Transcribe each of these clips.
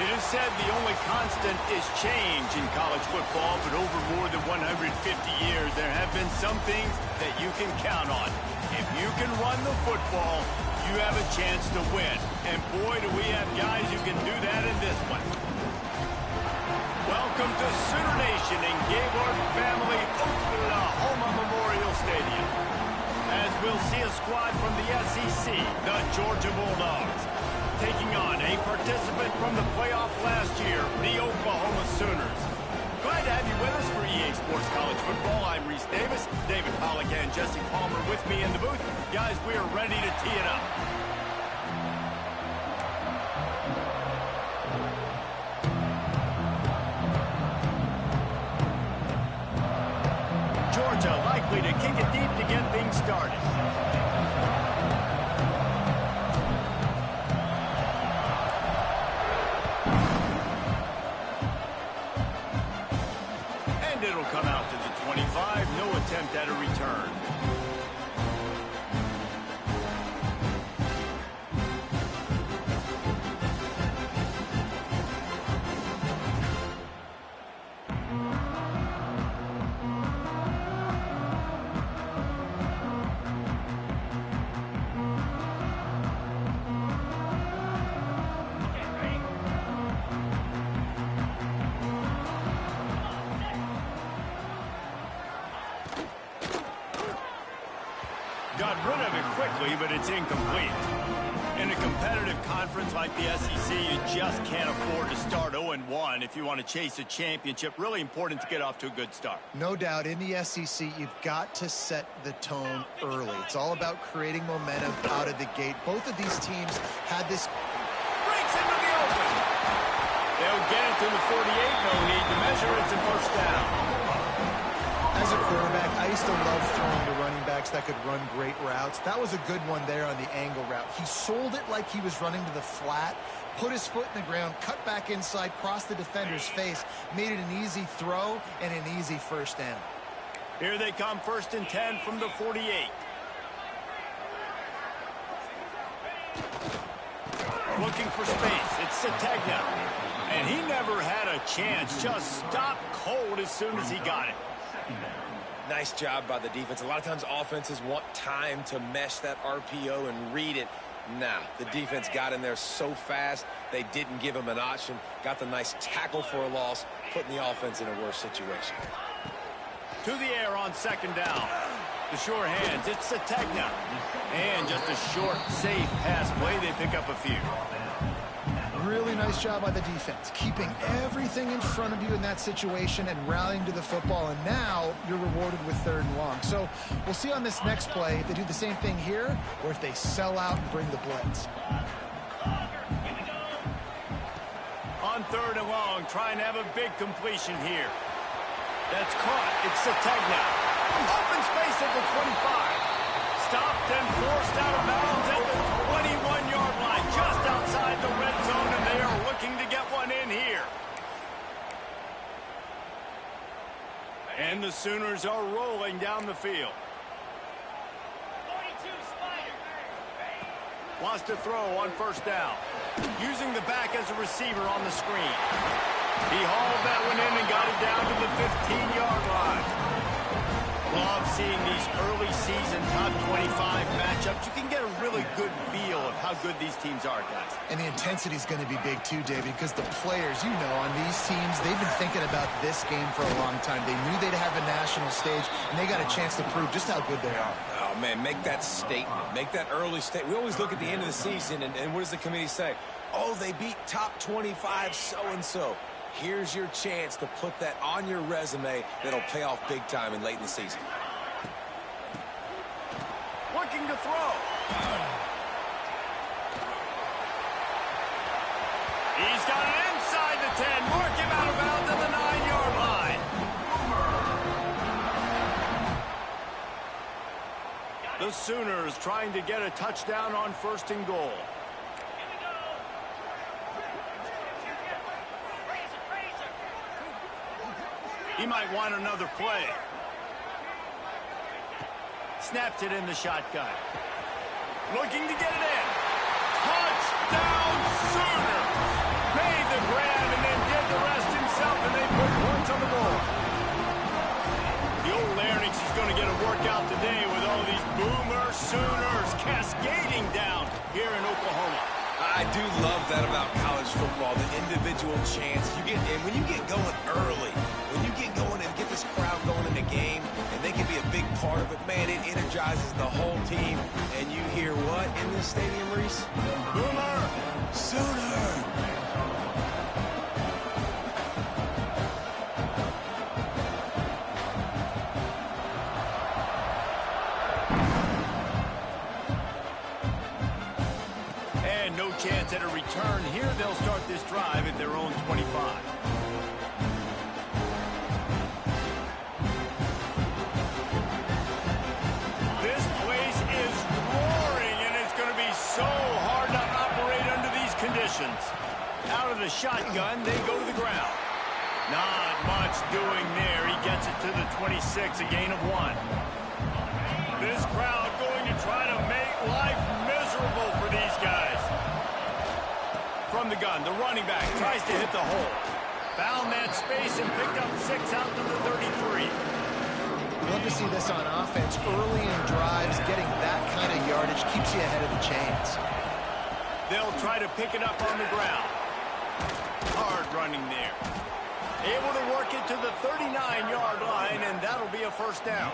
It is said the only constant is change in college football, but over more than 150 years, there have been some things that you can count on. If you can run the football, you have a chance to win. And boy, do we have guys who can do that in this one. Welcome to Sooner Nation in Gaylord Family Oklahoma Memorial Stadium. As we'll see a squad from the SEC, the Georgia Bulldogs, taking on a participant from the playoff last year, the Oklahoma Sooners. Glad to have you with us for EA Sports College Football. I'm Reese Davis, David Pollack and Jesse Palmer with me in the booth. Guys, we are ready to tee it up. Georgia likely to kick it deep to get things started. It'll come out to the 25. No attempt at a return. Got rid of it quickly, but it's incomplete. In a competitive conference like the SEC, you just can't afford to start 0-1 if you want to chase a championship. Really important to get off to a good start. No doubt, in the SEC, you've got to set the tone early. It's all about creating momentum out of the gate. Both of these teams had this. Breaks into the open. They'll get it to the 48. No need to measure. It's a first down. As a quarterback, I used to love throwing to running backs that could run great routes. That was a good one there on the angle route. He sold it like he was running to the flat, put his foot in the ground, cut back inside, crossed the defender's face, made it an easy throw and an easy first down. Here they come, 1st and 10 from the 48. Looking for space. It's Sategna. And he never had a chance. Just stopped cold as soon as he got it. Nice job by the defense. A lot of times offenses want time to mesh that RPO and read it. Nah, the defense got in there so fast, they didn't give him an option. Got the nice tackle for a loss, putting the offense in a worse situation. To the air on 2nd down. The sure hands, it's Sategna. And just a short, safe pass play. They pick up a few. Really nice job by the defense, keeping everything in front of you in that situation and rallying to the football. And now you're rewarded with 3rd and long. So we'll see on this next play if they do the same thing here or if they sell out and bring the blitz. On 3rd and long, trying to have a big completion here. That's caught. It's Sategna. Open space at the 25. Stopped and forced out of bounds at the 21-yard line, just outside the red zone, and they are looking to get one in here. And the Sooners are rolling down the field. Wants to throw on 1st down. Using the back as a receiver on the screen. He hauled that one in and got it down to the 15-yard line. Love seeing these early season top 25 matchups. You can get a really good feel of how good these teams are, guys. And the intensity is going to be big too, David, because the players, you know, on these teams, they've been thinking about this game for a long time. They knew they'd have a national stage, and they got a chance to prove just how good they are. Oh, man, make that statement. Make that early statement. We always look at the end of the season, and what does the committee say? Oh, they beat top 25 so-and-so. Here's your chance to put that on your resume that'll pay off big time and late in the season. Looking to throw. He's got it inside the 10. Mark him out of bounds at the 9-yard line. The Sooners trying to get a touchdown on 1st and goal. He might want another play. Snapped it in the shotgun. Looking to get it in. Touchdown Sooners! Made the do love that about college football, the individual chance. And when you get going early, when you get going and get this crowd going in the game, and they can be a big part of it, man, it energizes the whole team. And you hear what in this stadium, Reese? Boomer! Sooner! No chance at a return here. They'll start this drive at their own 25. This place is roaring, and it's going to be so hard to operate under these conditions. Out of the shotgun, they go to the ground. Not much doing there. He gets it to the 26, a gain of 1. This crowd going to try to make life miserable for these guys. From the gun, the running back tries to hit the hole. Found that space and picked up 6 out to the 33. Love to see this on offense. Early in drives, getting that kind of yardage keeps you ahead of the chains. They'll try to pick it up on the ground. Hard running there. Able to work it to the 39-yard line, and that'll be a first down.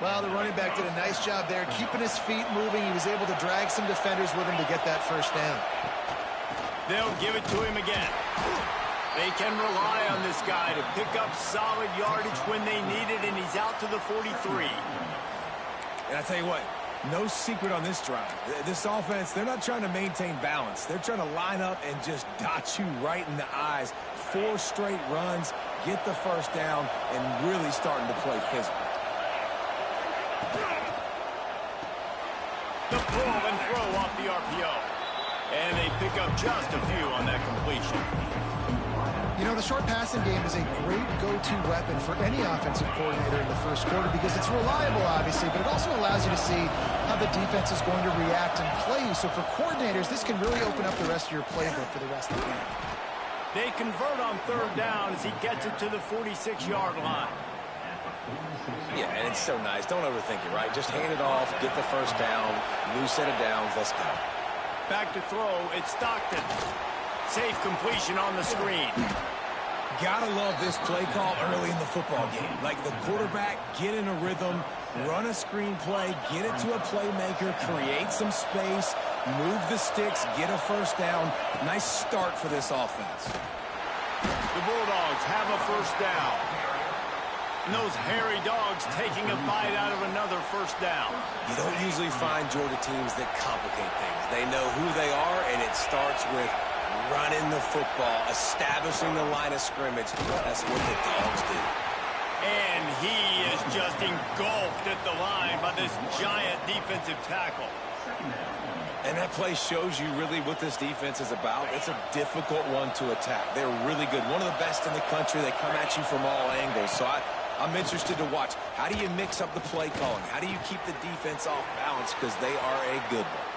Well, the running back did a nice job there, keeping his feet moving. He was able to drag some defenders with him to get that first down. They'll give it to him again. They can rely on this guy to pick up solid yardage when they need it, and he's out to the 43. And I tell you what, no secret on this drive. This offense, they're not trying to maintain balance. They're trying to line up and just dot you right in the eyes. 4 straight runs, get the first down, and really starting to play physical. The pull and throw off the RPO. And they pick up just a few on that completion. You know, the short passing game is a great go-to weapon for any offensive coordinator in the first quarter because it's reliable, obviously, but it also allows you to see how the defense is going to react and play you. So for coordinators, this can really open up the rest of your playbook for the rest of the game. They convert on 3rd down as he gets it to the 46-yard line. Yeah, and it's so nice. Don't overthink it, right? Just hand it off, get the first down, new set of downs, let's go. Back to throw, it's Stockton. Safe completion on the screen. Gotta love this play call early in the football game. Like the quarterback, get in a rhythm, run a screen play, get it to a playmaker, create some space, move the sticks, get a first down. Nice start for this offense. The Bulldogs have a first down. And those hairy dogs taking a bite out of another first down. You don't usually find Georgia teams that complicate things. They know who they are, and it starts with running the football, establishing the line of scrimmage. That's what the dogs do. And he is just engulfed at the line by this giant defensive tackle. And that play shows you really what this defense is about. It's a difficult one to attack. They're really good. One of the best in the country. They come at you from all angles. So I'm interested to watch. How do you mix up the play calling? How do you keep the defense off balance? Because they are a good one.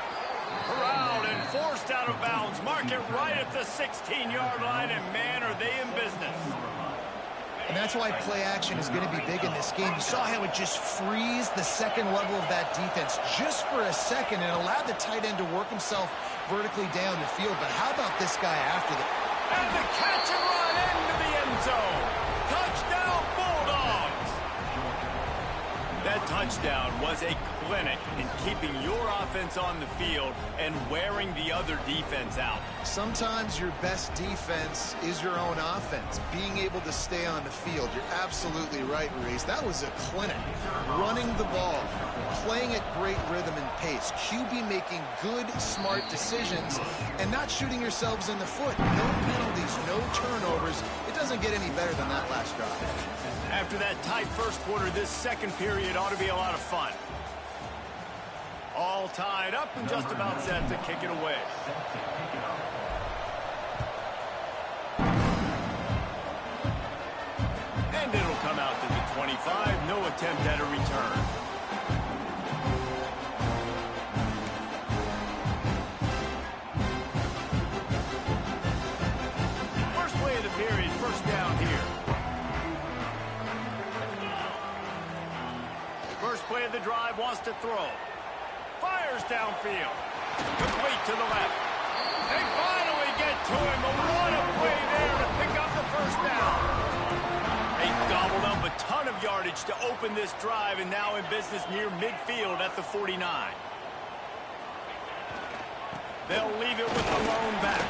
Corralled and forced out of bounds. Mark it right at the 16-yard line, and man, are they in business. And that's why play action is going to be big in this game. You saw how it just frees the second level of that defense just for a second and allowed the tight end to work himself vertically down the field. But how about this guy after that? And the catch and run into the end zone. Touchdown, Bulldogs. That touchdown was a clinic in keeping your offense on the field and wearing the other defense out. Sometimes your best defense is your own offense, being able to stay on the field. You're absolutely right, Reese. That was a clinic. Running the ball, playing at great rhythm and pace, QB making good, smart decisions, and not shooting yourselves in the foot. No penalties, no turnovers. It doesn't get any better than that last drive. After that tight first quarter, this second period ought to be a lot of fun. All tied up and just about set to kick it away. And it'll come out to the 25. No attempt at a return. First play of the period, first down here. First play of the drive, wants to throw. Fires downfield. Complete to the left. They finally get to him. But what a play there to pick up the first down. They gobbled up a ton of yardage to open this drive, and now in business near midfield at the 49. They'll leave it with the lone back.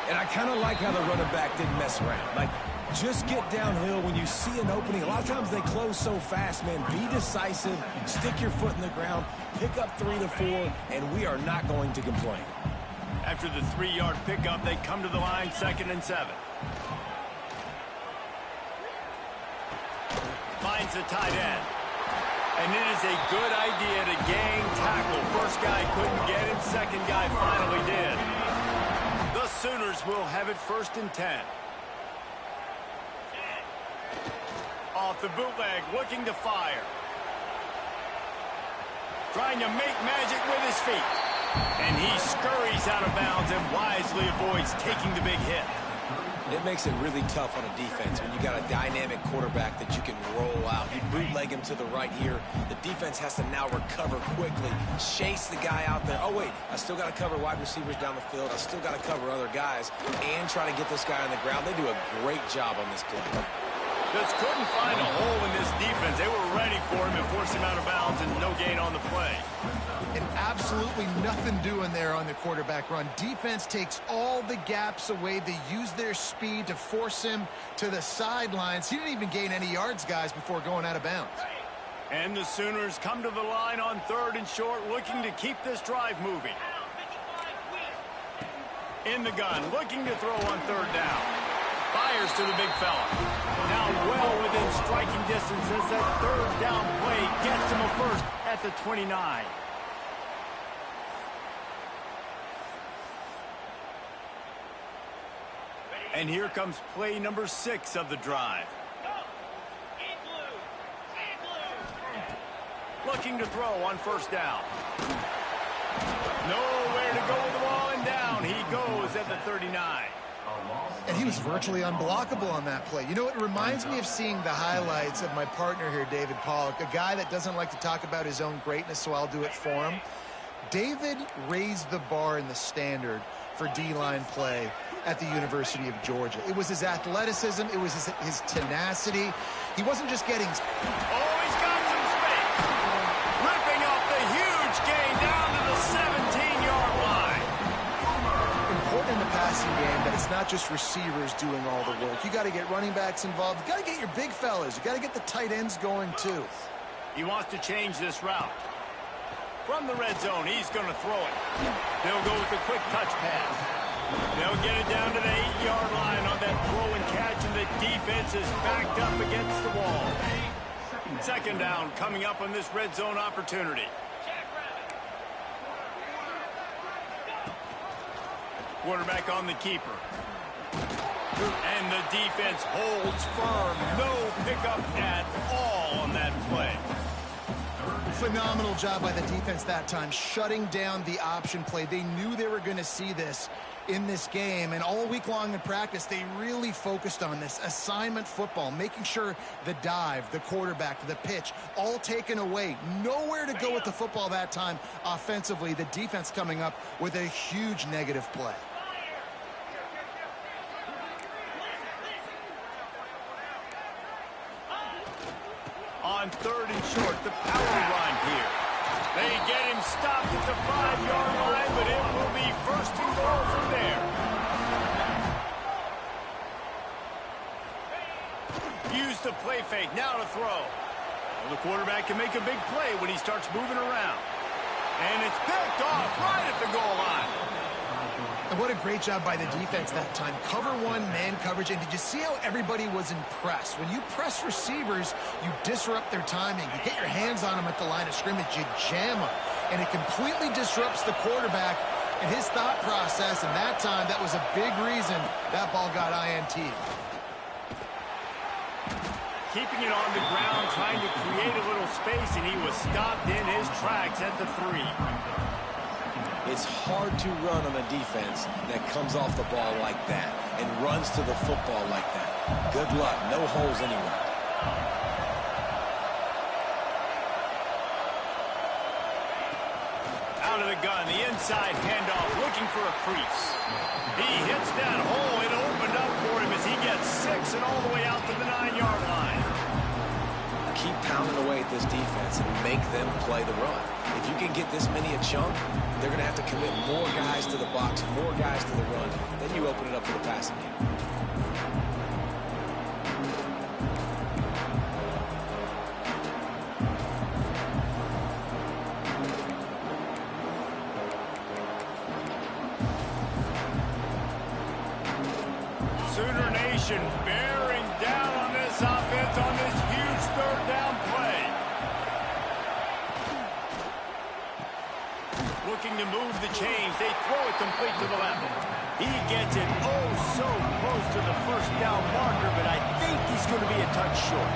And I kind of like how the running back didn't mess around. Like, just get downhill when you see an opening. A lot of times they close so fast, man. Be decisive, stick your foot in the ground, pick up 3 to 4, and we are not going to complain. After the 3-yard pickup, they come to the line, 2nd and 7. Finds the tight end. And it is a good idea to gang tackle. First guy couldn't get him, second guy finally did. The Sooners will have it 1st and 10. Off the bootleg, looking to fire. Trying to make magic with his feet. And he scurries out of bounds and wisely avoids taking the big hit. It makes it really tough on a defense when you got a dynamic quarterback that you can roll out. You bootleg him to the right here. The defense has to now recover quickly, chase the guy out there. Oh, wait, I still got to cover wide receivers down the field. I still got to cover other guys and try to get this guy on the ground. They do a great job on this play. Just couldn't find a hole in this defense. They were ready for him and forced him out of bounds, and no gain on the play. And absolutely nothing doing there on the quarterback run. Defense takes all the gaps away. They use their speed to force him to the sidelines. He didn't even gain any yards, guys, before going out of bounds. And the Sooners come to the line on 3rd and short, looking to keep this drive moving. In the gun, looking to throw on 3rd down. Fires to the big fella. Now well within striking distance as that 3rd down play gets him a first at the 29. And here comes play number 6 of the drive. Looking to throw on 1st down. Nowhere to go with the ball, and down he goes at the 39. And he was virtually unblockable on that play. You know, it reminds me of seeing the highlights of my partner here, David Pollock, a guy that doesn't like to talk about his own greatness, so I'll do it for him. David raised the bar in the standard for D-line play at the University of Georgia. It was his athleticism. It was his tenacity. He wasn't just getting... Oh, he's got some space. Ripping up the huge gain down to the 17-yard line. Important in the passing game that it's not just receivers doing all the work. You got to get running backs involved. You got to get your big fellas. You got to get the tight ends going too. He wants to change this route. From the red zone, he's going to throw it. They'll go with a quick touch pass. They'll get it down to the 8-yard line on that throw and catch, and the defense is backed up against the wall. 2nd down coming up on this red zone opportunity. Quarterback on the keeper. And the defense holds firm. No pickup at all on that play. Phenomenal job by the defense that time, shutting down the option play. They knew they were going to see this in this game, and all week long in practice, they really focused on this assignment football, making sure the dive, the quarterback, the pitch, all taken away. Nowhere to go with the football that time offensively. The defense coming up with a huge negative play. On 3rd and short, the power run here. They get him stopped at the 5-yard line, but it will be 1st and goal from there. Use the play fake, now to throw. Well, the quarterback can make a big play when he starts moving around. And it's picked off right at the goal line. And what a great job by the defense that time. Cover 1, man coverage. And did you see how everybody was impressed? When you press receivers, you disrupt their timing. You get your hands on them at the line of scrimmage. You jam them. And it completely disrupts the quarterback and his thought process. And that time, that was a big reason that ball got INT. Keeping it on the ground, trying to create a little space, and he was stopped in his tracks at the 3. It's hard to run on a defense that comes off the ball like that and runs to the football like that. Good luck. No holes anywhere. Out of the gun. The end inside handoff, looking for a crease. He hits that hole. It opened up for him as he gets 6 and all the way out to the 9-yard line. Keep pounding away at this defense and make them play the run. If you can get this many a chunk, they're going to have to commit more guys to the box, more guys to the run. Then you open it up for the passing game. Sooner Nation bearing down on this offense on this huge third down play. Looking to move the chains. They throw it complete to the left. He gets it oh so close to the first down marker, but I think he's going to be a touch short.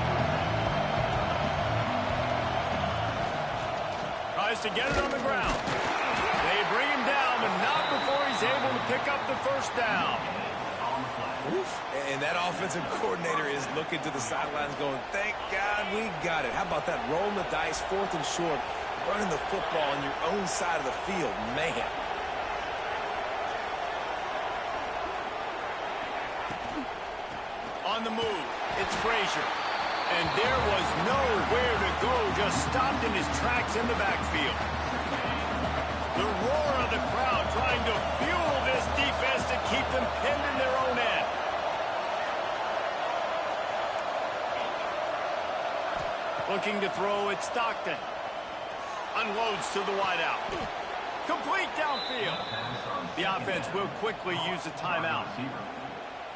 Tries to get it on the ground. They bring him down, but not before he's able to pick up the first down. And that offensive coordinator is looking to the sidelines going, thank God we got it. How about that? Rolling the dice, 4th and short, running the football on your own side of the field. Man. On the move, it's Frazier. And there was nowhere to go, just stopped in his tracks in the backfield. The roar of the crowd trying to fuel this defense to keep them pinned in their own end. Looking to throw, it's Stockton. Unloads to the wideout. Complete downfield. The offense will quickly use a timeout.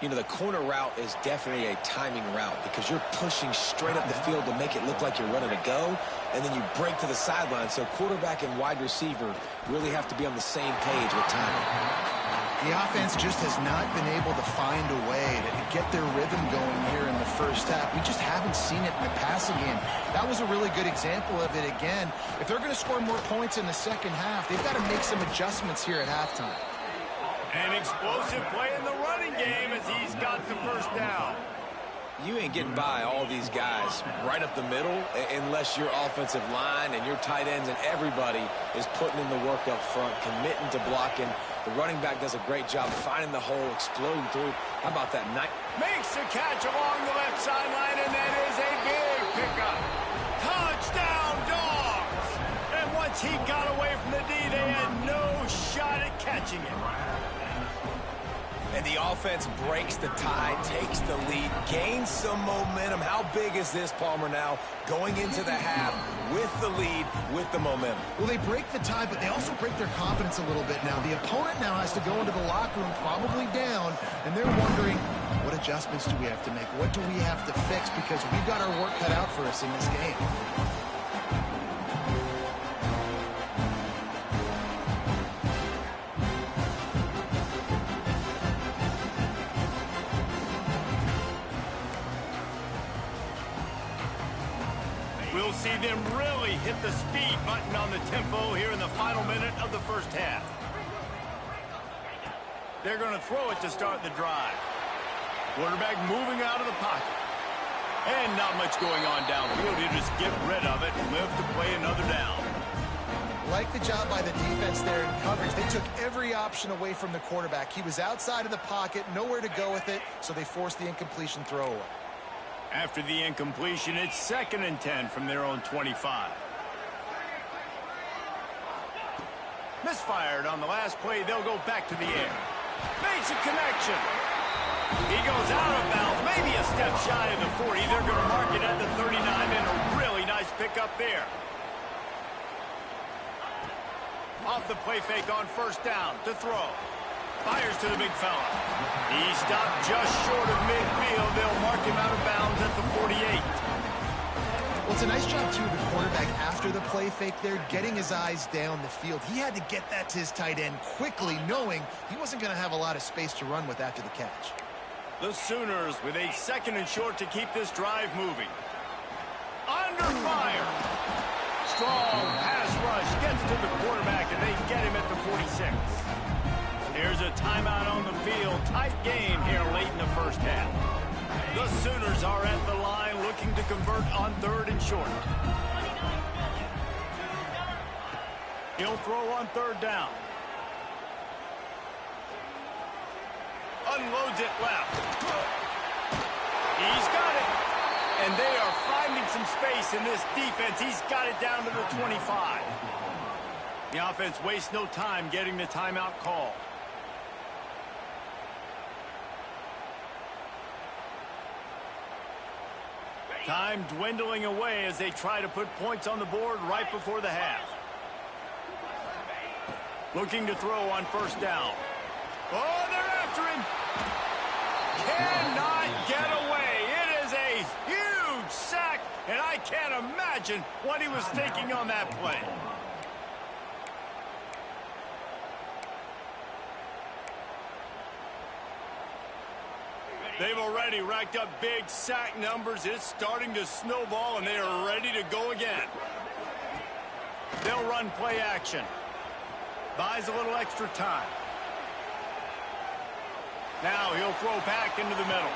You know, the corner route is definitely a timing route because you're pushing straight up the field to make it look like you're running a go, and then you break to the sideline. So quarterback and wide receiver really have to be on the same page with timing. The offense just has not been able to find a way to get their rhythm going here in the first half. We just haven't seen it in the passing game. That was a really good example of it again. If they're going to score more points in the second half, they've got to make some adjustments here at halftime. An explosive play in the running game as he's got the first down. You ain't getting by all these guys right up the middle unless your offensive line and your tight ends and everybody is putting in the work up front, committing to blocking. The running back does a great job finding the hole, exploding through. How about that? Makes the catch along the left sideline, and that is a big pickup. Touchdown, Dogs! And once he got away from the D, they had no shot at catching it. And the offense breaks the tie, takes the lead, gains some momentum. How big is this, Palmer, now going into the half with the lead, with the momentum? Well, they break the tie, but they also break their confidence a little bit now. The opponent now has to go into the locker room probably down, and they're wondering, what adjustments do we have to make? What do we have to fix? Because we've got our work cut out for us in this game. We'll see them really hit the speed button on the tempo here in the final minute of the first half. They're going to throw it to start the drive. Quarterback moving out of the pocket. And not much going on downfield. He'll just get rid of it and live to play another down. Like the job by the defense there in coverage. They took every option away from the quarterback. He was outside of the pocket, nowhere to go with it, so they forced the incompletion throwaway. After the incompletion, it's 2nd and 10 from their own 25. Misfired on the last play. They'll go back to the air. Makes a connection. He goes out of bounds, maybe a step shy of the 40. They're going to mark it at the 39, and a really nice pickup there. Off the play fake on first down to throw. Fires to the big fella. He stopped just short of midfield. They'll mark him out of bounds at the 48. Well, it's a nice job, too, of the quarterback after the play fake there, getting his eyes down the field. He had to get that to his tight end quickly, knowing he wasn't going to have a lot of space to run with after the catch. The Sooners with a 2nd and short to keep this drive moving. Under fire. Strong pass rush gets to the quarterback, and they get him at the 46. Here's a timeout on the field. Tight game here late in the first half. The Sooners are at the line looking to convert on 3rd and short. He'll throw on 3rd down. unloads it left. He's got it. And they are finding some space in this defense. He's got it down to the 25. The offense wastes no time getting the timeout call. Time dwindling away as they try to put points on the board right before the half. Looking to throw on first down. Oh, they're after him. Cannot get away. It is a huge sack, and I can't imagine what he was thinking on that play. They've already racked up big sack numbers. It's starting to snowball, and they are ready to go again. They'll run play action. Buys a little extra time. Now he'll throw back into the middle.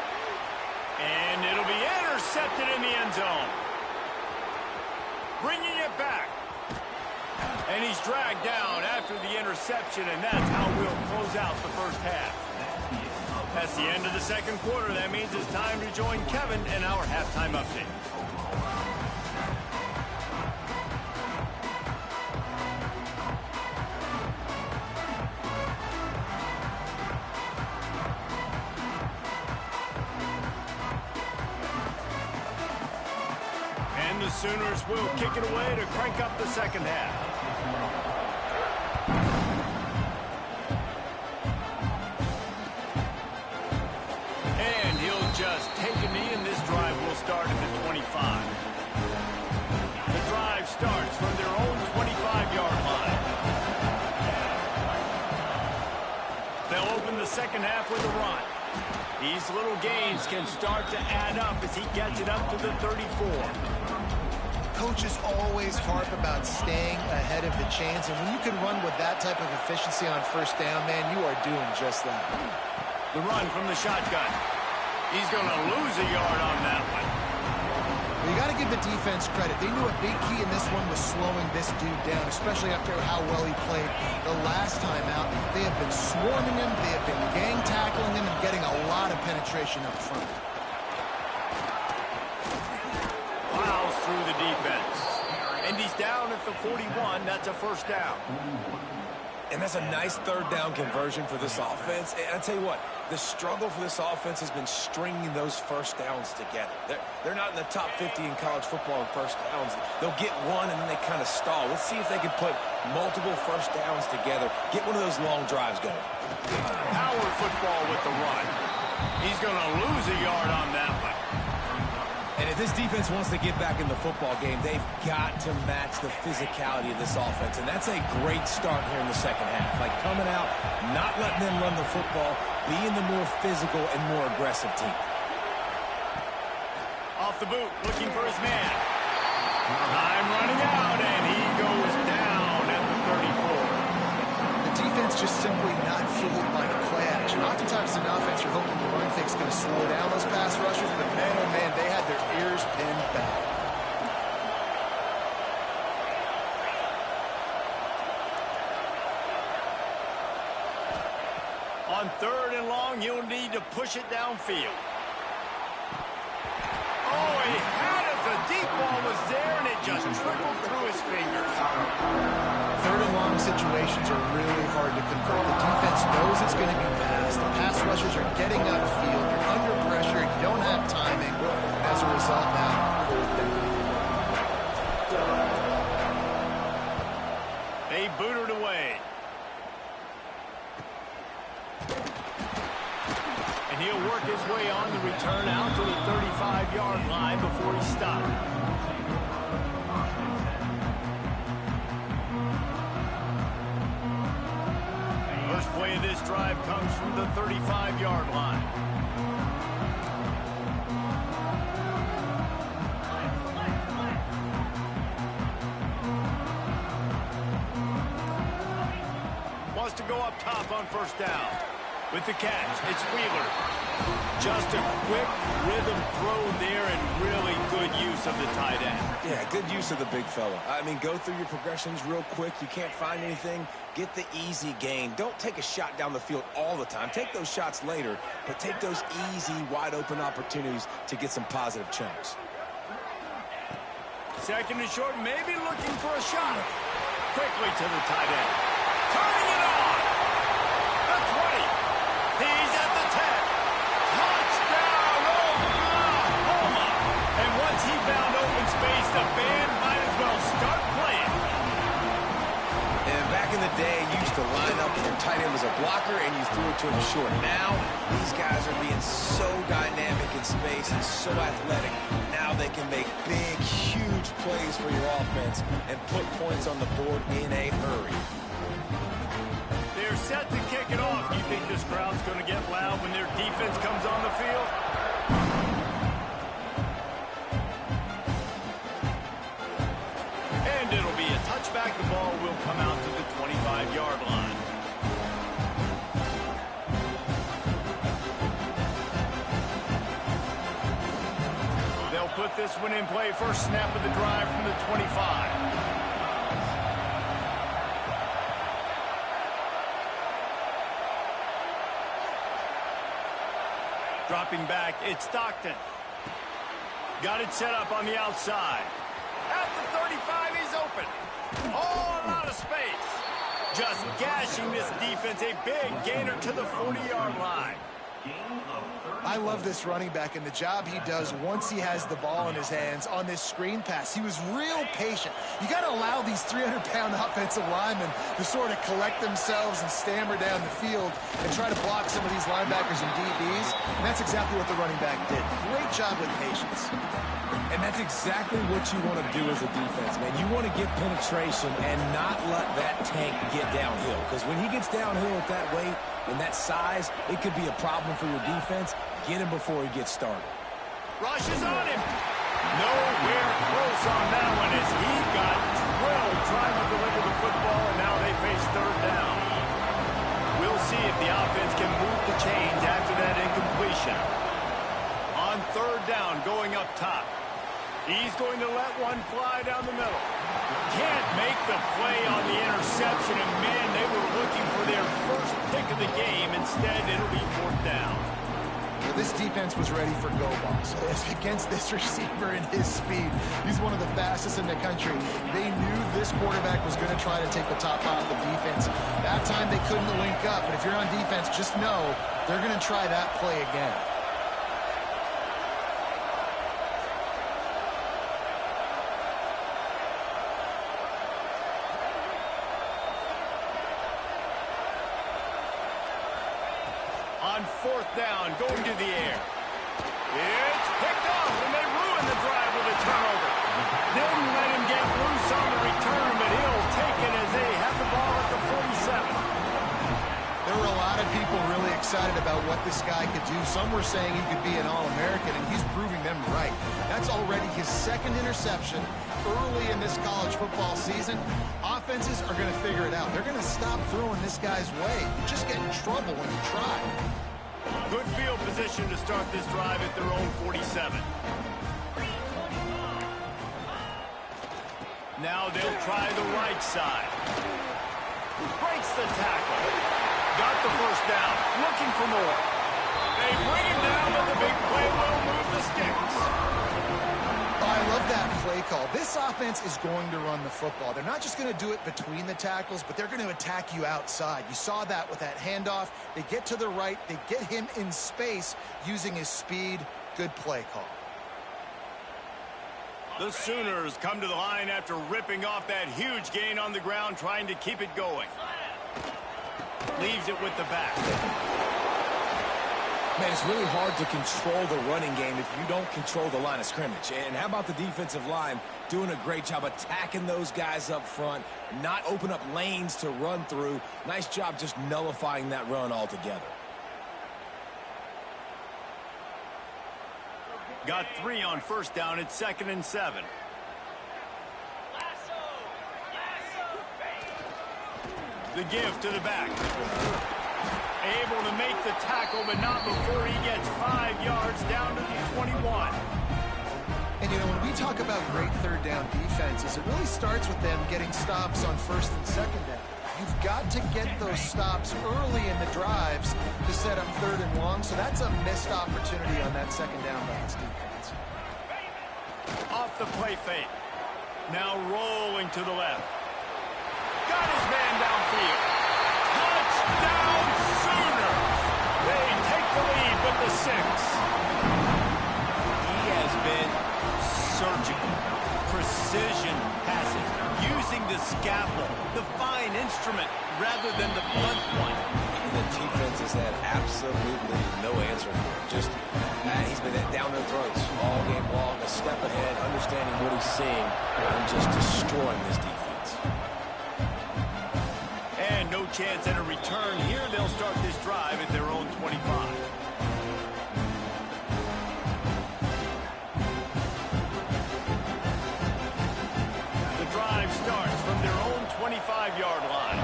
And it'll be intercepted in the end zone. Bringing it back. And he's dragged down after the interception, and that's how we'll close out the first half. That's the end of the second quarter. That means it's time to join Kevin in our halftime update. And the Sooners will kick it away to crank up the second half. Just take a knee, and this drive will start at the 25. The drive starts from their own 25-yard line. They'll open the second half with a run. These little gains can start to add up as he gets it up to the 34. Coaches always harp about staying ahead of the chains, and when you can run with that type of efficiency on first down, man, you are doing just that. The run from the shotgun. He's going to lose a yard on that one. Well, you got to give the defense credit. They knew a big key in this one was slowing this dude down, especially after how well he played the last time out. They have been swarming him. They have been gang tackling him and getting a lot of penetration up front. Plows through the defense. And he's down at the 41. That's a first down. And that's a nice third down conversion for this offense. And I tell you what, the struggle for this offense has been stringing those first downs together. They're not in the top 50 in college football in first downs. They'll get one and then they kind of stall. Let's see if they can put multiple first downs together. Get one of those long drives going. Power football with the run. He's going to lose a yard on that one. And if this defense wants to get back in the football game, they've got to match the physicality of this offense. And that's a great start here in the second half. Like coming out, not letting them run the football, being the more physical and more aggressive team. Off the boot, looking for his man. Time running out, and he goes down at the 34. The defense just simply not fooled by the play action. Oftentimes in offense, you're hoping the run fake's going to slow down those pass rushers, but man, oh man, they had their ears pinned back. On third and long, you'll need to push it downfield. Oh, he had it. The deep ball was there, and it just trickled through his fingers. Third and long situations are really hard to convert. The defense knows it's going to be passed. The pass rushers are getting upfield. You're under pressure. You don't have timing. As a result, now, they booted away. And he'll work his way on the return out to the 35-yard line before he stopped. First play of this drive comes from the 35-yard line. Wants to go up top on first down. With the catch, it's Wheeler. Just a quick rhythm throw there and really good use of the tight end. Yeah, good use of the big fella. I mean, go through your progressions real quick. You can't find anything. Get the easy gain. Don't take a shot down the field all the time. Take those shots later, but take those easy, wide-open opportunities to get some positive chunks. Second and short, maybe looking for a shot. Quickly to the tight end. Turning it on. The 20. He's at the 10. Touchdown, Oklahoma. And once he found open space, the band might as well start playing. And back in the day, you used to line up with your tight end as a blocker and you threw it to him short. Now, these guys are being so dynamic in space and so athletic. Now they can make big, huge plays for your offense and put points on the board in a hurry. They're set to kick it off. Do you think this crowd's going to get loud when their defense comes on the field? And it'll be a touchback. The ball will come out to the 25-yard line. They'll put this one in play. First snap of the drive from the 25. Dropping back, it's Stockton. Got it set up on the outside. At the 35, he's open. Oh, a lot of space. Just gashing this defense. A big gainer to the 40-yard line. I love this running back and the job he does once he has the ball in his hands on this screen pass. He was real patient. You got to allow these 300-pound offensive linemen to sort of collect themselves and stammer down the field and try to block some of these linebackers and DBs. And that's exactly what the running back did. Great job with patience. And that's exactly what you want to do as a defense, man. You want to get penetration and not let that tank get downhill. Because when he gets downhill at that weight and that size, it could be a problem for your defense. Get him before he gets started. Rushes on him. Nowhere close on that one as he got drilled trying to deliver the football, and now they face third down. We'll see if the offense can move the chains after that incompletion. On third down, going up top. He's going to let one fly down the middle. Can't make the play on the interception, and man, they were looking for their first pick of the game. Instead, it'll be fourth down. Well, this defense was ready for go balls against this receiver and his speed. He's one of the fastest in the country. They knew this quarterback was going to try to take the top off the defense. That time they couldn't link up, but if you're on defense, just know they're going to try that play again. On fourth down, going to the air. It's picked off, and they ruin the drive with a turnover. Didn't let him get loose on the return, but he'll take it as they have the ball at the 47. There were a lot of people really excited about what this guy could do. Some were saying he could be an All-American, and he's proving them right. That's already his second interception early in this college football season. Offenses are going to figure it out. They're going to stop throwing this guy's way. You just get in trouble when you try. Good field position to start this drive at their own 47. Now they'll try the right side. Breaks the tackle. Got the first down. Looking for more. They bring him down, but the big play will move the sticks. Oh, I love that play call. This offense is going to run the football. They're not just going to do it between the tackles, but they're going to attack you outside. You saw that with that handoff. They get to the right. They get him in space using his speed. Good play call. The Sooners come to the line after ripping off that huge gain on the ground, trying to keep it going. Leaves it with the back. Man, it's really hard to control the running game if you don't control the line of scrimmage. And how about the defensive line doing a great job attacking those guys up front, not open up lanes to run through. Nice job just nullifying that run altogether. Got 3 on first down. It's 2nd and 7. The give to the back. Able to make the tackle, but not before he gets 5 yards down to the 21. And, you know, when we talk about great third down defenses, it really starts with them getting stops on first and second down. You've got to get those stops early in the drives to set up third and long, so that's a missed opportunity on that second down by this defense. Off the play fake. Now rolling to the left. Got his man downfield. Touchdown Sooners! They take the lead with the 6. He has been surgical. Precision passes. Using the scalpel, the fine instrument, rather than the blunt one. The defense has had absolutely no answer for it. Just, he's been down their throats all game long, a step ahead, understanding what he's seeing, and just destroying this defense. And no chance at a return here. They'll start this drive at their own 25. The drive starts from their own 25-yard line.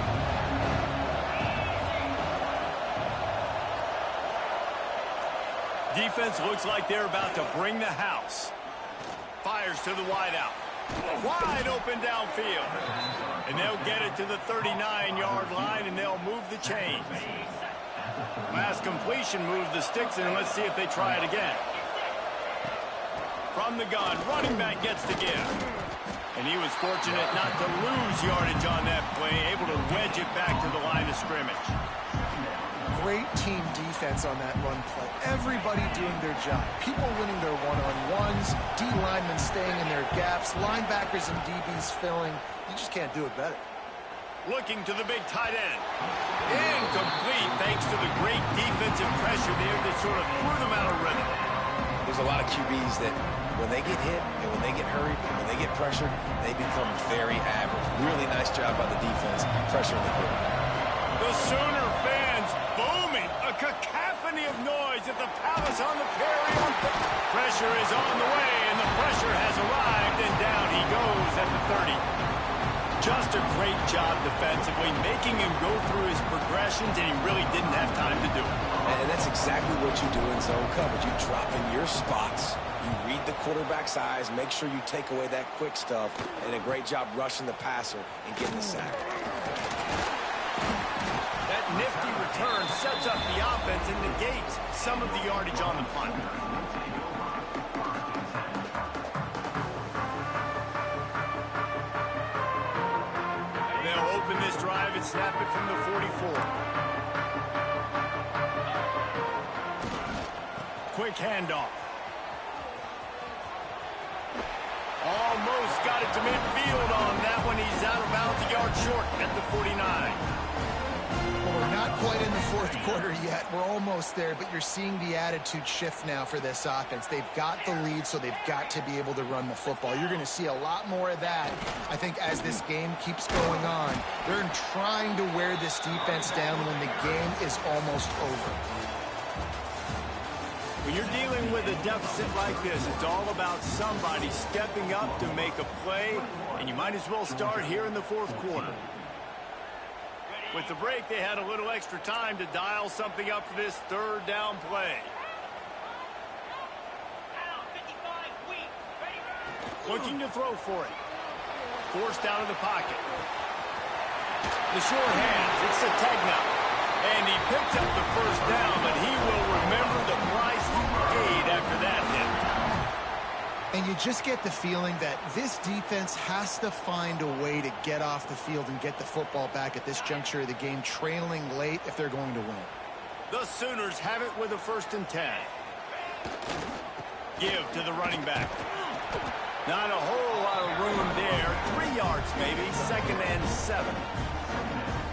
Defense looks like they're about to bring the house. Fires to the wideout. Wide open downfield. And they'll get it to the 39-yard line, and they'll move the chains. Last completion moves the sticks, and let's see if they try it again. From the gun, running back gets the give. And he was fortunate not to lose yardage on that play, able to wedge it back to the line of scrimmage. Great team defense on that run play. Everybody doing their job. People winning their one-on-ones, D linemen staying in their gaps, linebackers and DBs filling. You just can't do it better. Looking to the big tight end. Incomplete thanks to the great defensive pressure there that sort of threw them out of rhythm. There's a lot of QBs that when they get hit and when they get hurried and when they get pressured, they become very average. Really nice job by the defense pressuring the quarterback. The Sooner fans booming. A cacophony of noise at the Palace on the Prairie. Pressure is on the way, and the pressure has arrived, and down he goes at the 30. Just a great job defensively, making him go through his progressions, and he really didn't have time to do it. And that's exactly what you do in zone coverage. You drop in your spots. You read the quarterback's eyes, make sure you take away that quick stuff, and a great job rushing the passer and getting the sack. That nifty return sets up the offense and negates some of the yardage on the punt. They'll open this drive and snap it from the 44. Quick handoff. Almost got it to midfield on that one. He's out of bounds, a yard short at the 49. Well, we're not quite in the fourth quarter yet. We're almost there, but you're seeing the attitude shift now for this offense. They've got the lead, so they've got to be able to run the football. You're going to see a lot more of that, I think, as this game keeps going on. They're trying to wear this defense down when the game is almost over. When you're dealing with a deficit like this, it's all about somebody stepping up to make a play, and you might as well start here in the fourth quarter. With the break, they had a little extra time to dial something up for this third down play. Looking to throw for it. Forced out of the pocket. The short hands, it's Sategna. And he picked up the first down, but he will remember the price he paid after that hit. And you just get the feeling that this defense has to find a way to get off the field and get the football back at this juncture of the game, trailing late if they're going to win. The Sooners have it with a 1st and 10. Give to the running back. Not a whole lot of room there. 3 yards maybe, 2nd and 7.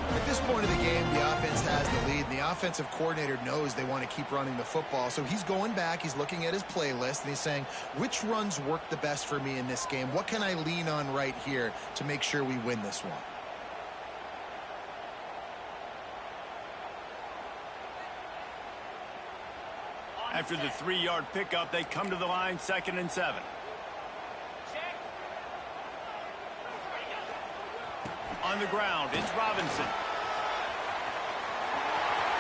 At this point of the game, the offense has the lead, and the offensive coordinator knows they want to keep running the football. So he's going back, he's looking at his playlist, and he's saying, which runs work the best for me in this game? What can I lean on right here to make sure we win this one? After the 3-yard pickup, they come to the line, 2nd and 7. On the ground, it's Robinson.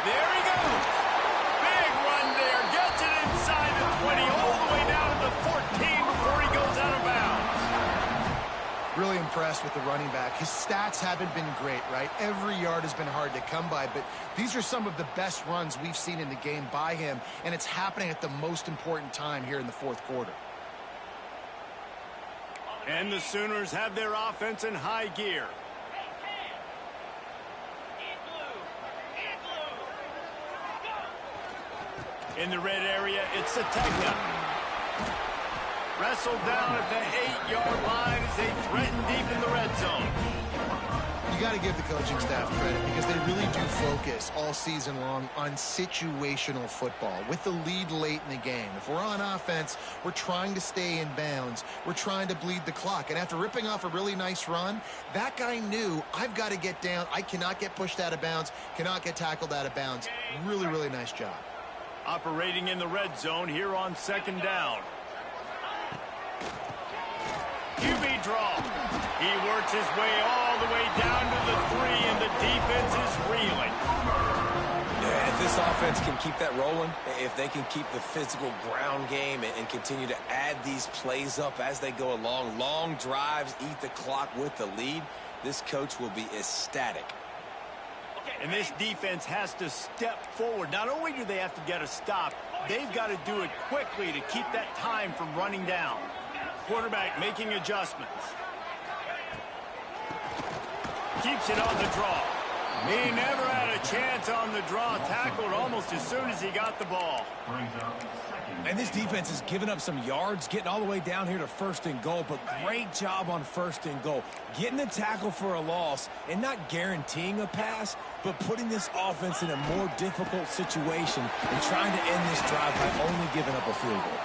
There he goes. Big run there. Gets it inside the 20, all the way down to the 14 before he goes out of bounds. Really impressed with the running back. His stats haven't been great, right? Every yard has been hard to come by, but these are some of the best runs we've seen in the game by him, and it's happening at the most important time here in the fourth quarter. And the Sooners have their offense in high gear. In the red area, it's Sategna. Wrestled down at the 8-yard line as they threaten deep in the red zone. You got to give the coaching staff credit because they really do focus all season long on situational football with the lead late in the game. If we're on offense, we're trying to stay in bounds. We're trying to bleed the clock. And after ripping off a really nice run, that guy knew, I've got to get down. I cannot get pushed out of bounds, cannot get tackled out of bounds. Really, really nice job. Operating in the red zone here on second down. QB draw. He works his way all the way down to the 3, and the defense is reeling. Yeah, if this offense can keep that rolling, if they can keep the physical ground game and continue to add these plays up as they go along, long drives, eat the clock with the lead, this coach will be ecstatic. And this defense has to step forward. Not only do they have to get a stop, they've got to do it quickly to keep that time from running down. Quarterback making adjustments. Keeps it on the draw. He never had a chance on the draw. Tackled almost as soon as he got the ball. And this defense has given up some yards, getting all the way down here to 1st and goal, but great job on 1st and goal. Getting the tackle for a loss and not guaranteeing a pass, but putting this offense in a more difficult situation and trying to end this drive by only giving up a field goal.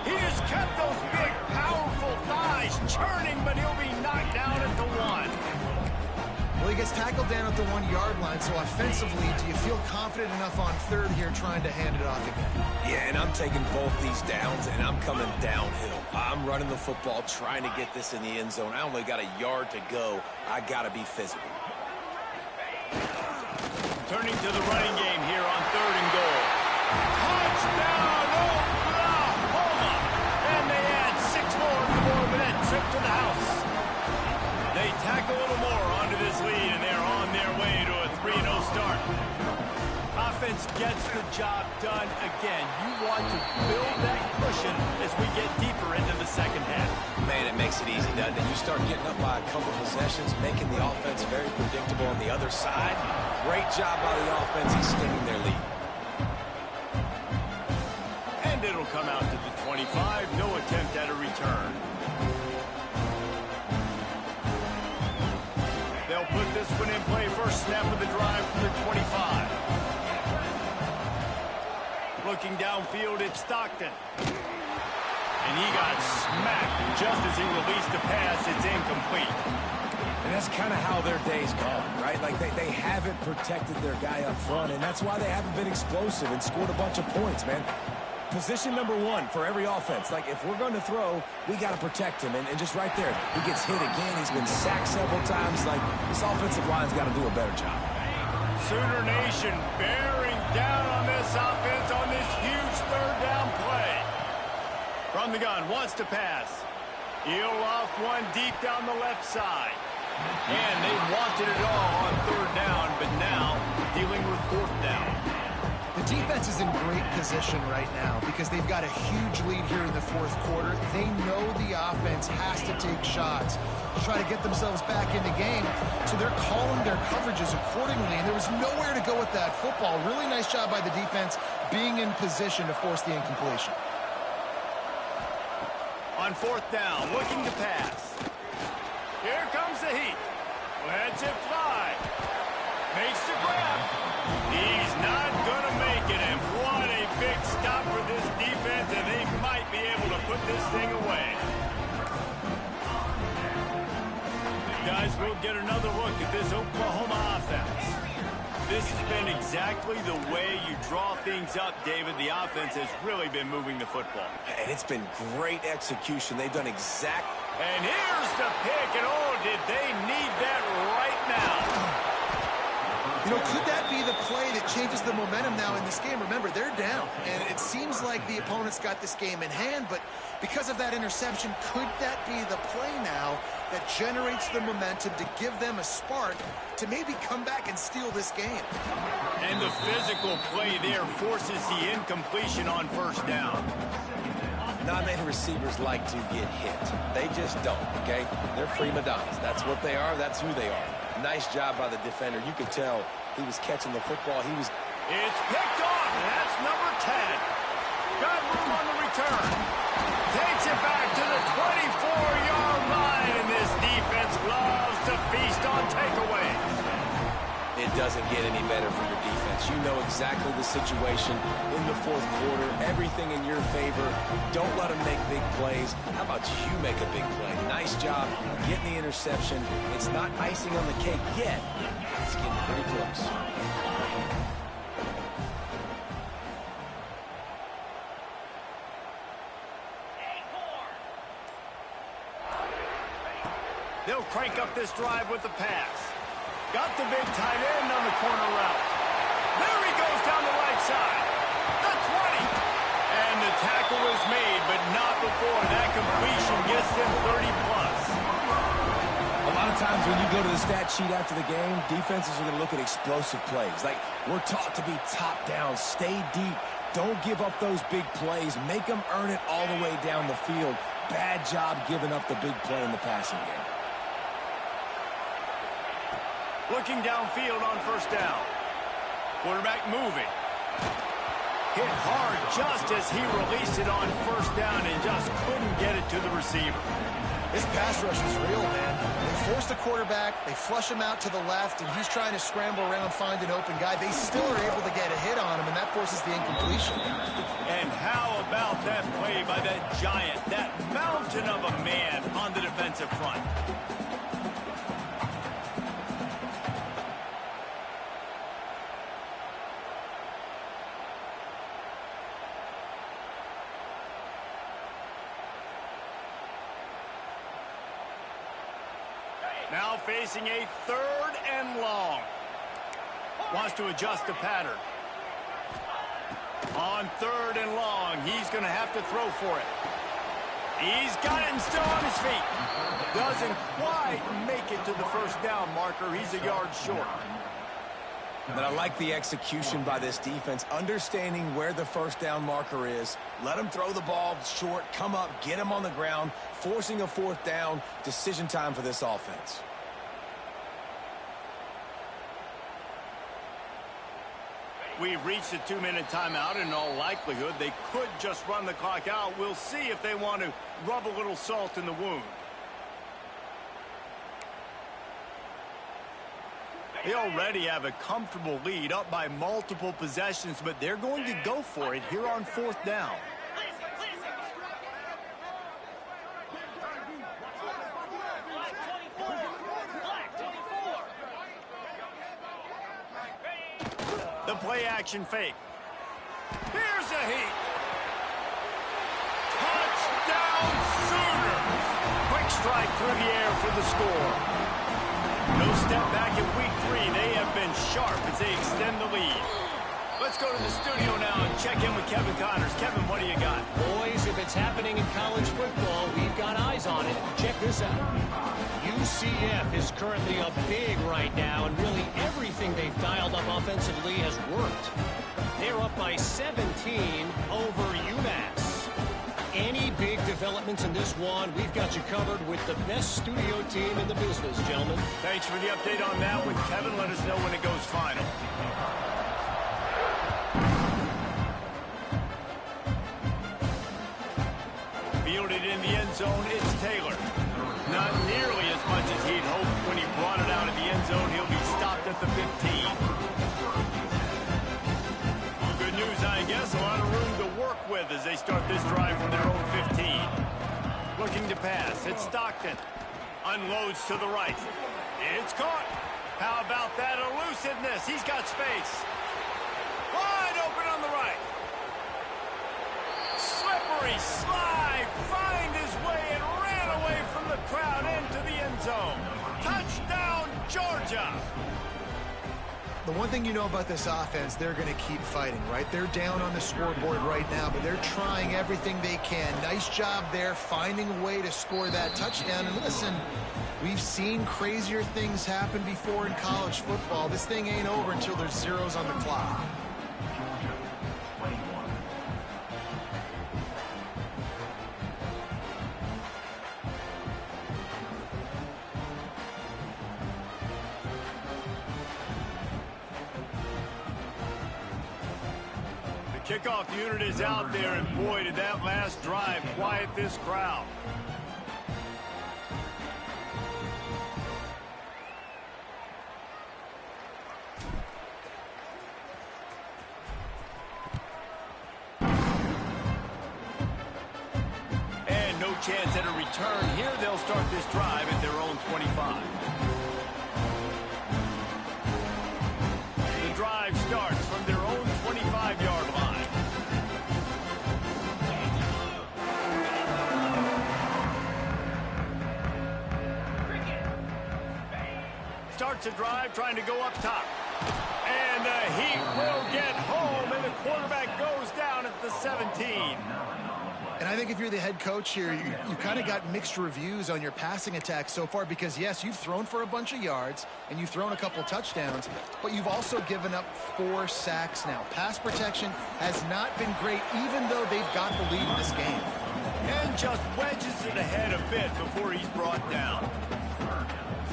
He has kept those big, powerful thighs churning, but he'll be knocked down at the 1. Well, he gets tackled down at the 1-yard line, so offensively, do you feel confident enough on 3rd here trying to hand it off again? Yeah, and I'm taking both these downs, and I'm coming downhill. I'm running the football, trying to get this in the end zone. I only got a yard to go. I got to be physical. Turning to the running game here on 3rd and goal. Touchdown, Oklahoma! And they add 6 more for that trip to the house. They tack a little more onto this lead, and they're on their way to a 3-0 start. Offense gets the job done again. You want to build that cushion as we get deeper into the second half. Man, it makes it easy, doesn't it? You start getting up by a couple possessions, making the offense very predictable on the other side. Great job by the offense extending their lead. And it'll come out to the 25. No attempt at a return. They'll put this one in play. First snap of the drive from the 25. Looking downfield, it's Stockton. And he got smacked just as he released the pass. It's incomplete. And that's kind of how their day's gone, right? Like they haven't protected their guy up front, and that's why they haven't been explosive and scored a bunch of points, man. Position number 1 for every offense. Like, if we're going to throw, we got to protect him. And just right there, he gets hit again. He's been sacked several times. Like, this offensive line's got to do a better job. Sooner Nation bearing down on this offense on this huge 3rd down play. From the gun, wants to pass. He'll off one deep down the left side. And they wanted it all on 3rd down, but now dealing with 4th down. The defense is in great position right now because they've got a huge lead here in the 4th quarter. They know the offense has to take shots to try to get themselves back in the game, so they're calling their coverages accordingly, and there was nowhere to go with that football. Really nice job by the defense being in position to force the incompletion. On 4th down, looking to pass. Here comes the heat. Lets it fly. Makes the grab. He's not going to make it, and what a big stop for this defense, and they might be able to put this thing away. Guys, we'll get another look at this Oklahoma offense. This has been exactly the way you draw things up, David. The offense has really been moving the football. And it's been great execution. They've done exact. And here's the pick, and oh, did they need that right now. You could that be the play that changes the momentum now in this game? Remember, they're down, and it seems like the opponent's got this game in hand, but because of that interception, could that be the play now that generates the momentum to give them a spark to maybe come back and steal this game? And the physical play there forces the incompletion on first down. Not many receivers like to get hit. They just don't, okay? They're prima donnas. That's what they are. That's who they are. Nice job by the defender. You could tell he was catching the football. It's picked off, and that's number 10. Got room on the return. Takes it back to the 24-yard line, and this defense loves to feast on takeaways. It doesn't get any better for your defense. You know exactly the situation in the fourth quarter. Everything in your favor. Don't let them make big plays. How about you make a big play? Nice job getting the interception. It's not icing on the cake yet. It's getting pretty close. They'll crank up this drive with the pass. Got the big tight end on the corner route. There he goes down the right side. The 20. And the tackle was made, but not before that completion gets them 30-plus. A lot of times when you go to the stat sheet after the game, defenses are going to look at explosive plays. Like, we're taught to be top down, stay deep. Don't give up those big plays. Make them earn it all the way down the field. Bad job giving up the big play in the passing game. Looking downfield on first down. Quarterback moving. Hit hard just as he released it on first down and just couldn't get it to the receiver. This pass rush is real, man. They force the quarterback, they flush him out to the left, and he's trying to scramble around, find an open guy. They still are able to get a hit on him, and that forces the incompletion. And how about that play by that giant, that mountain of a man on the defensive front? Now facing a 3rd and long. Wants to adjust the pattern. On 3rd and long, he's going to have to throw for it. He's got it and still on his feet. Doesn't quite make it to the first down marker. He's a yard short. But I like the execution by this defense, understanding where the first down marker is. Let them throw the ball short, come up, get them on the ground, forcing a 4th down. Decision time for this offense. We've reached a 2-minute timeout. In all likelihood, they could just run the clock out. We'll see if they want to rub a little salt in the wound. They already have a comfortable lead, up by multiple possessions, but they're going to go for it here on 4th down. The play action fake. Here's a heat. Touchdown Sooners. Quick strike through the air for the score. No step back in week 3. They have been sharp as they extend the lead. Let's go to the studio now and check in with Kevin Connors. Kevin, what do you got? Boys, if it's happening in college football, we've got eyes on it. Check this out. UCF is currently up big right now, and really everything they've dialed up offensively has worked. They're up by 17 over UMass. Any big developments in this one, we've got you covered with the best studio team in the business, gentlemen. Thanks for the update on that one, Kevin. Let us know when it goes final. Fielded in the end zone, it's Taylor. Not nearly as much as he'd hoped when he brought it out of the end zone. He'll be stopped at the 15. Good news, I guess. A lot of room to work with as they start this drive from their own 15. Looking to pass. It's Stockton. Unloads to the right. It's caught. How about that elusiveness? He's got space. Wide open on the right. Slippery slide. Find his way and ran away from the crowd into the end zone. Touchdown, Georgia. The one thing you know about this offense, they're going to keep fighting, right? They're down on the scoreboard right now, but they're trying everything they can. Nice job there, finding a way to score that touchdown. And listen, we've seen crazier things happen before in college football. This thing ain't over until there's zeros on the clock. Kickoff unit is out there, and boy, did that last drive quiet this crowd. And no chance at a return here. They'll start this drive at their own 25. The drive starts from their own 25-yard line. Starts a drive trying to go up top. And the Heat will get home, and the quarterback goes down at the 17. And I think if you're the head coach here, you kind of got mixed reviews on your passing attack so far because, yes, you've thrown for a bunch of yards and you've thrown a couple touchdowns, but you've also given up 4 sacks now. Pass protection has not been great, even though they've got the lead in this game. And just wedges it ahead a bit before he's brought down.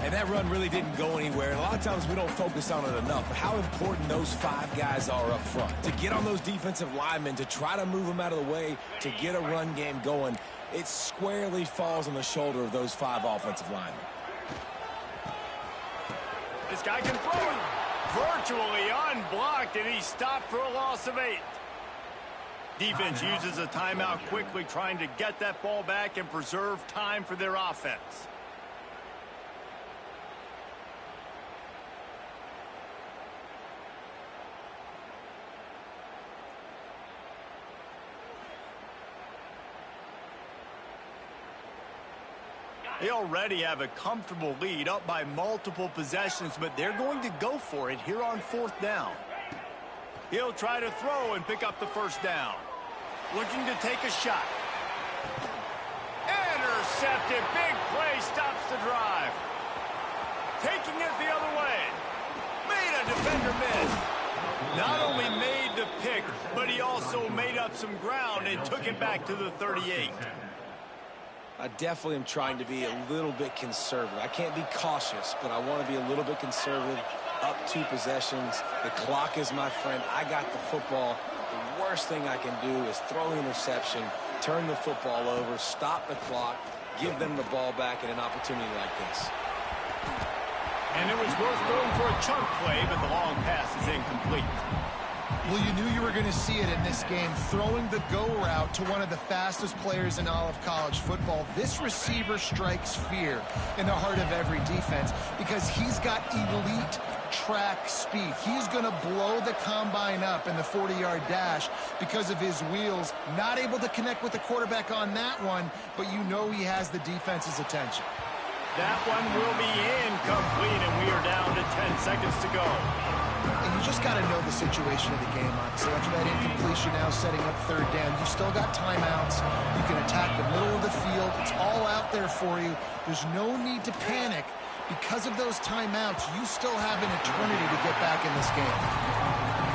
And that run really didn't go anywhere. And a lot of times we don't focus on it enough. But how important those 5 guys are up front. To get on those defensive linemen, to try to move them out of the way, to get a run game going, it squarely falls on the shoulder of those 5 offensive linemen. This guy can throw it virtually unblocked, and he's stopped for a loss of 8. Defense uses a timeout quickly, trying to get that ball back and preserve time for their offense. They already have a comfortable lead, up by multiple possessions, but they're going to go for it here on 4th down. He'll try to throw and pick up the first down. Looking to take a shot. Intercepted. Big play stops the drive. Taking it the other way. Made a defender miss. Not only made the pick, but he also made up some ground and took it back to the 38. I definitely am trying to be a little bit conservative. I can't be cautious, but I want to be a little bit conservative. Up 2 possessions. The clock is my friend. I got the football. The worst thing I can do is throw an interception, turn the football over, stop the clock, give them the ball back in an opportunity like this. And it was worth going for a chunk play, but the long pass is incomplete. Well, you knew you were going to see it in this game, throwing the go route to one of the fastest players in all of college football. This receiver strikes fear in the heart of every defense because he's got elite track speed. He's going to blow the combine up in the 40-yard dash because of his wheels. Not able to connect with the quarterback on that one, but you know he has the defense's attention. That one will be incomplete, and we are down to 10 seconds to go. And you just got to know the situation of the game, obviously. After that incompletion now setting up 3rd down, you've still got timeouts. You can attack the middle of the field. It's all out there for you. There's no need to panic. Because of those timeouts, you still have an eternity to get back in this game.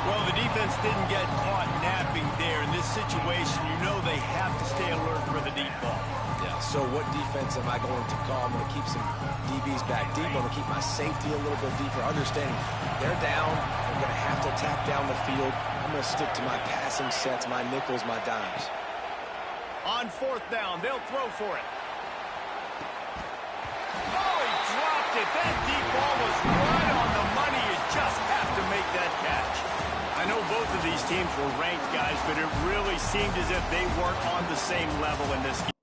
Well, the defense didn't get caught napping there. In this situation, you know they have to stay alert for the deep ball. Yeah, so what defense am I going to call? I'm going to keep some DBs back deep. I'm going to keep my safety a little bit deeper, understanding they're down. They're going to have to attack down the field. I'm going to stick to my passing sets, my nickels, my dimes. On 4th down, they'll throw for it. Oh, he dropped it. That deep ball was right on the money. You just have to make that catch. I know both of these teams were ranked, guys, but it really seemed as if they weren't on the same level in this game.